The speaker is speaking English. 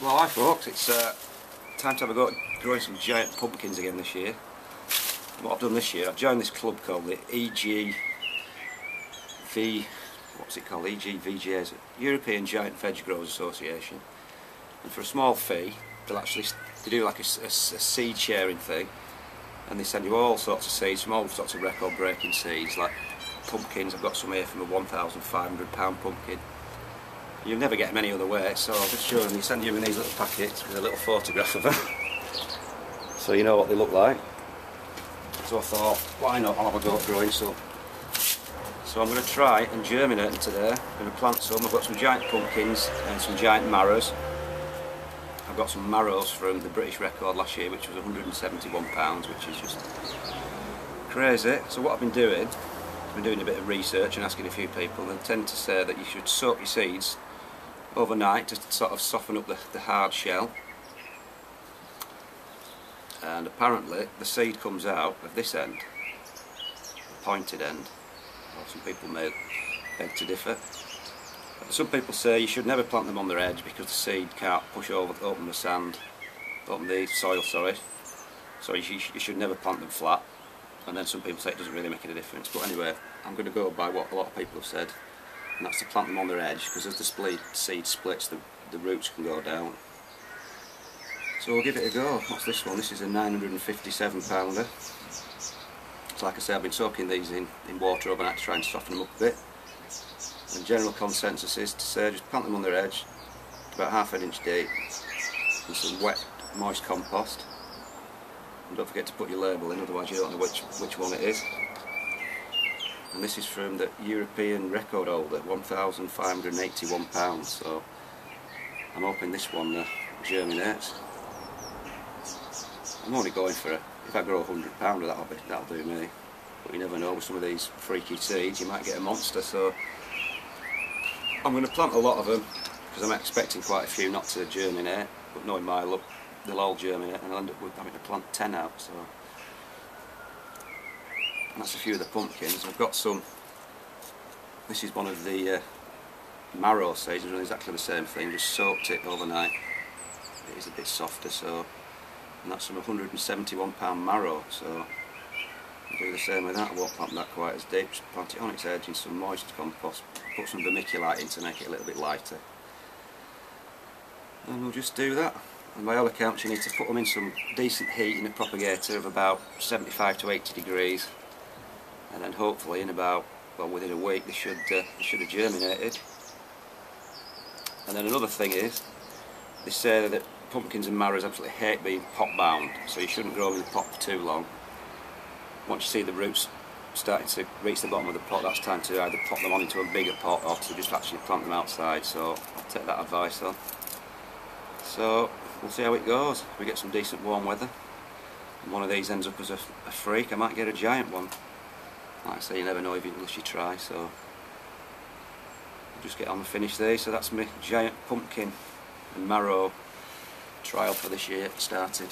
Well, hi folks, it's time to have a go at growing some giant pumpkins again this year. What I've done this year, I've joined this club called the EGVGA, European Giant Veg Growers Association. And for a small fee, they do like a seed sharing thing, and they send you all sorts of seeds from all sorts of record breaking seeds, like pumpkins. I've got some here from a £1,500 pumpkin. You'll never get them any other way, so I'll just show them. They send you in these little packets with a little photograph of them, so you know what they look like. So I thought, why not, I'll have a go at growing some. So I'm going to try and germinate them today. I'm going to plant some. I've got some giant pumpkins and some giant marrows. I've got some marrows from the British record last year, which was £171, which is just crazy. So what I've been doing a bit of research and asking a few people, and they tend to say that you should soak your seeds overnight to sort of soften up the hard shell. And apparently the seed comes out of this end, the pointed end. Well, some people may beg to differ. Some people say you should never plant them on their edge because the seed can't push open the soil, sorry. So you should never plant them flat. And then some people say it doesn't really make any difference. But anyway, I'm going to go by what a lot of people have said, and that's to plant them on their edge, because as the seed splits, the roots can go down. So we'll give it a go. What's this one? This is a 957 pounder. So like I say, I've been soaking these in water overnight to try and soften them up a bit. And general consensus is to say just plant them on their edge, about ½ an inch deep, and some wet, moist compost. And don't forget to put your label in, otherwise you don't know which one it is. And this is from the European record holder, £1,581. So I'm hoping this one germinates. I'm only going for if I grow £100, that'll do me. But you never know, with some of these freaky seeds you might get a monster. So I'm going to plant a lot of them because I'm expecting quite a few not to germinate. But knowing my luck, they'll all germinate, and I'll end up with having to plant 10 out. So, and that's a few of the pumpkins. I've got some. This is one of the Marrow seeds. It's exactly the same thing. Just soaked it overnight. It is a bit softer, so. And that's some £171 Marrow. So I'll do the same with that. I won't plant that quite as deep. Just plant it on its edge in some moist compost. Put some vermiculite in to make it a little bit lighter. And we'll just do that. And by all accounts you need to put them in some decent heat in a propagator of about 75 to 80 degrees, and then hopefully in about, well, within a week they should have germinated. And then another thing is, they say that pumpkins and marrows absolutely hate being pot bound, so you shouldn't grow them in the pot for too long. Once you see the roots starting to reach the bottom of the pot, that's time to either pop them on into a bigger pot or to just actually plant them outside. So I'll take that advice on. So we'll see how it goes. If we get some decent warm weather and one of these ends up as a freak, I might get a giant one. Like I say, you never know unless you try. So I'll just get on and finish these. So that's my giant pumpkin and marrow trial for this year started.